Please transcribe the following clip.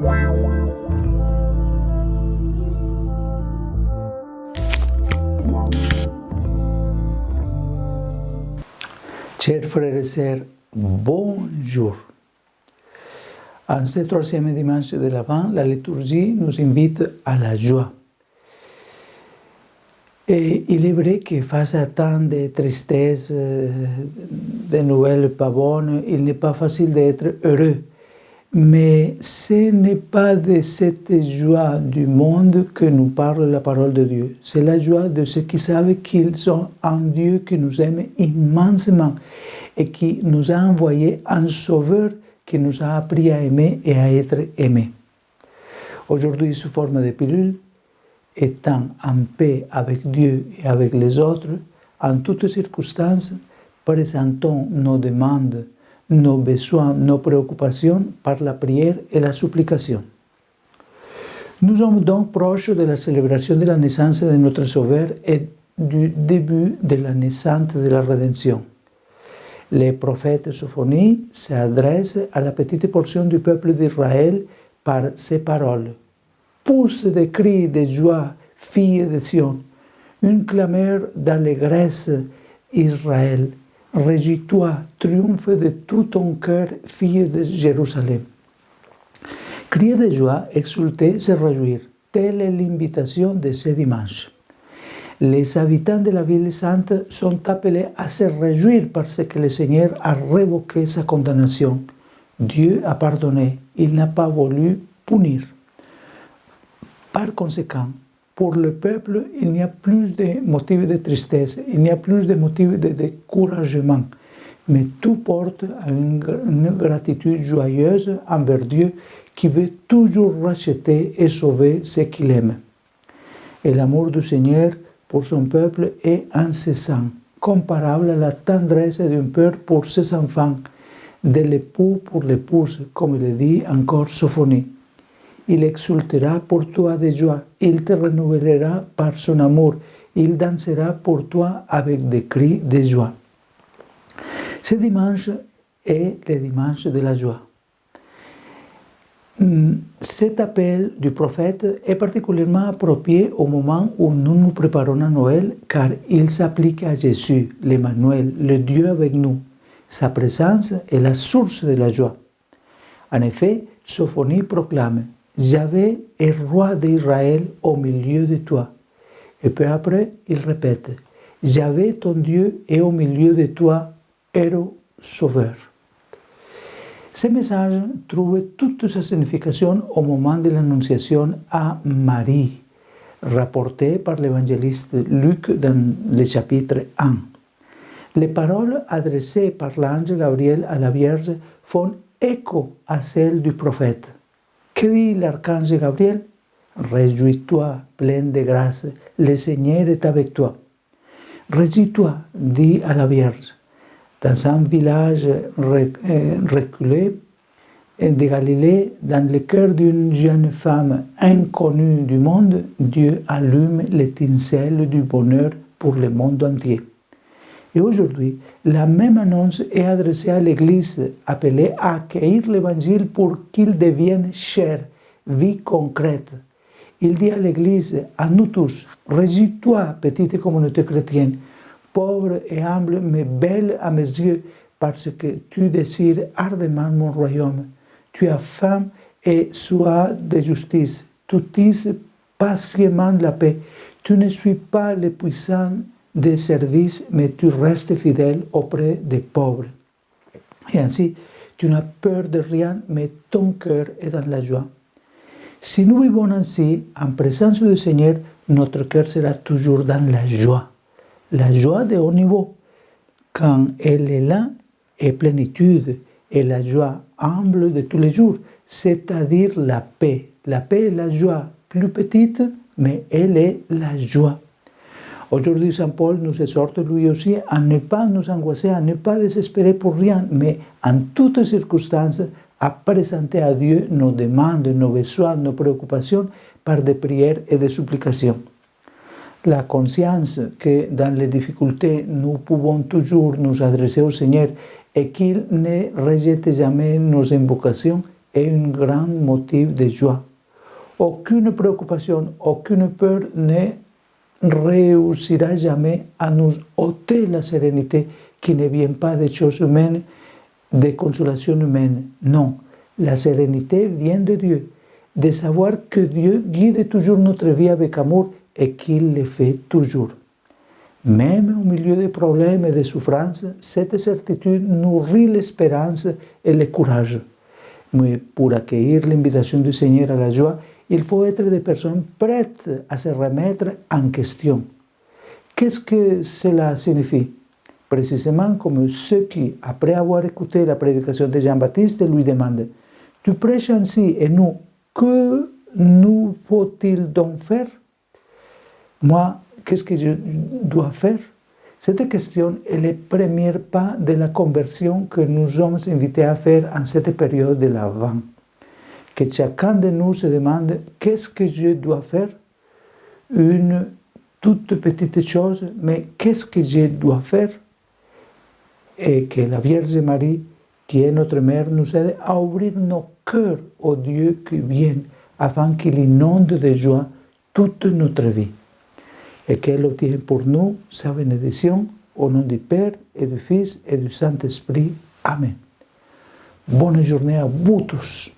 Chers frères et sœurs, bonjour. En ce troisième dimanche de l'Avent, la liturgie nous invite à la joie. Et il est vrai que face à tant de tristesse, de nouvelles pas bonnes, il n'est pas facile d'être heureux. Mais ce n'est pas de cette joie du monde que nous parle la parole de Dieu. C'est la joie de ceux qui savent qu'ils sont un Dieu qui nous aime immensément et qui nous a envoyé un sauveur qui nous a appris à aimer et à être aimé. Aujourd'hui, sous forme de pilule, étant en paix avec Dieu et avec les autres, en toutes circonstances, présentons nos demandes, nos besoins, nos préoccupations par la prière et la supplication. Nous sommes donc proches de la célébration de la naissance de notre Sauveur et du début de la naissance de la rédemption. Le prophète Sophonie s'adresse à la petite portion du peuple d'Israël par ces paroles. Pousse des cris de joie, fille de Sion, une clameur d'allégresse, Israël. Réjouis-toi, triomphe de tout ton cœur, fille de Jérusalem. Crier de joie, exulter, se réjouir. Telle est l'invitation de ce dimanche. Les habitants de la ville sainte sont appelés à se réjouir parce que le Seigneur a révoqué sa condamnation. Dieu a pardonné, il n'a pas voulu punir. Par conséquent, pour le peuple, il n'y a plus de motifs de tristesse, il n'y a plus de motifs de découragement, mais tout porte à une gratitude joyeuse envers Dieu qui veut toujours racheter et sauver ceux qu'il aime. Et l'amour du Seigneur pour son peuple est incessant, comparable à la tendresse d'un père pour ses enfants, de l'époux pour l'épouse, comme le dit encore Sophonie. Il exultera pour toi de joie, il te renouvellera par son amour, il dansera pour toi avec des cris de joie. Ce dimanche est le dimanche de la joie. Cet appel du prophète est particulièrement approprié au moment où nous nous préparons à Noël, car il s'applique à Jésus, l'Emmanuel, le Dieu avec nous. Sa présence est la source de la joie. En effet, Sophonie proclame Yahvé est roi d'Israël au milieu de toi. Et peu après, il répète Yahvé ton Dieu est au milieu de toi, héros sauveur. Ce message trouve toute sa signification au moment de l'annonciation à Marie, rapportée par l'évangéliste Luc dans le chapitre 1. Les paroles adressées par l'ange Gabriel à la Vierge font écho à celles du prophète. Que dit l'archange Gabriel? Réjouis-toi, pleine de grâce, le Seigneur est avec toi. Réjouis-toi, dit à la Vierge. Dans un village reculé de Galilée, dans le cœur d'une jeune femme inconnue du monde, Dieu allume l'étincelle du bonheur pour le monde entier. Et aujourd'hui, la même annonce est adressée à l'Église, appelée à accueillir l'Évangile pour qu'il devienne chair, vie concrète. Il dit à l'Église, à nous tous, réjouis-toi, petite communauté chrétienne, pauvre et humble, mais belle à mes yeux, parce que tu désires ardemment mon royaume. Tu as faim et soif de justice. Tu tises patiemment la paix. Tu ne suis pas le puissant des services, mais tu restes fidèle auprès des pauvres. Et ainsi, tu n'as peur de rien, mais ton cœur est dans la joie. Si nous vivons ainsi, en présence du Seigneur, notre cœur sera toujours dans la joie. La joie de haut niveau. Quand elle est là, est plénitude, et la joie humble de tous les jours, c'est-à-dire la paix. La paix est la joie plus petite, mais elle est la joie. Aujourd'hui, Saint Paul nous exhorte lui aussi à ne pas nous angoisser, à ne pas désespérer pour rien, mais en toutes circonstances, à présenter à Dieu nos demandes, nos besoins, nos préoccupations par des prières et des supplications. La conscience que dans les difficultés, nous pouvons toujours nous adresser au Seigneur et qu'il ne rejette jamais nos invocations est un grand motif de joie. Aucune préoccupation, aucune peur ne réussira jamais à nous ôter la sérénité qui ne vient pas des choses humaines, des consolations humaines. Non, la sérénité vient de Dieu, de savoir que Dieu guide toujours notre vie avec amour et qu'il le fait toujours. Même au milieu des problèmes et des souffrances, cette certitude nourrit l'espérance et le courage. Mais pour accueillir l'invitation du Seigneur à la joie, il faut être des personnes prêtes à se remettre en question. Qu'est-ce que cela signifie? Précisément comme ceux qui, après avoir écouté la prédication de Jean-Baptiste, lui demandent « Tu prêches ainsi et nous, que nous faut-il donc faire ?» Moi, qu'est-ce que je dois faire? Cette question est le premier pas de la conversion que nous sommes invités à faire en cette période de l'Avent. Que chacun de nous se demande qu'est-ce que je dois faire? Une toute petite chose, mais qu'est-ce que je dois faire? Et que la Vierge Marie, qui est notre Mère, nous aide à ouvrir nos cœurs au Dieu qui vient, afin qu'il inonde de joie toute notre vie. Et qu'elle obtienne pour nous sa bénédiction, au nom du Père et du Fils et du Saint-Esprit. Amen. Bonne journée à vous tous.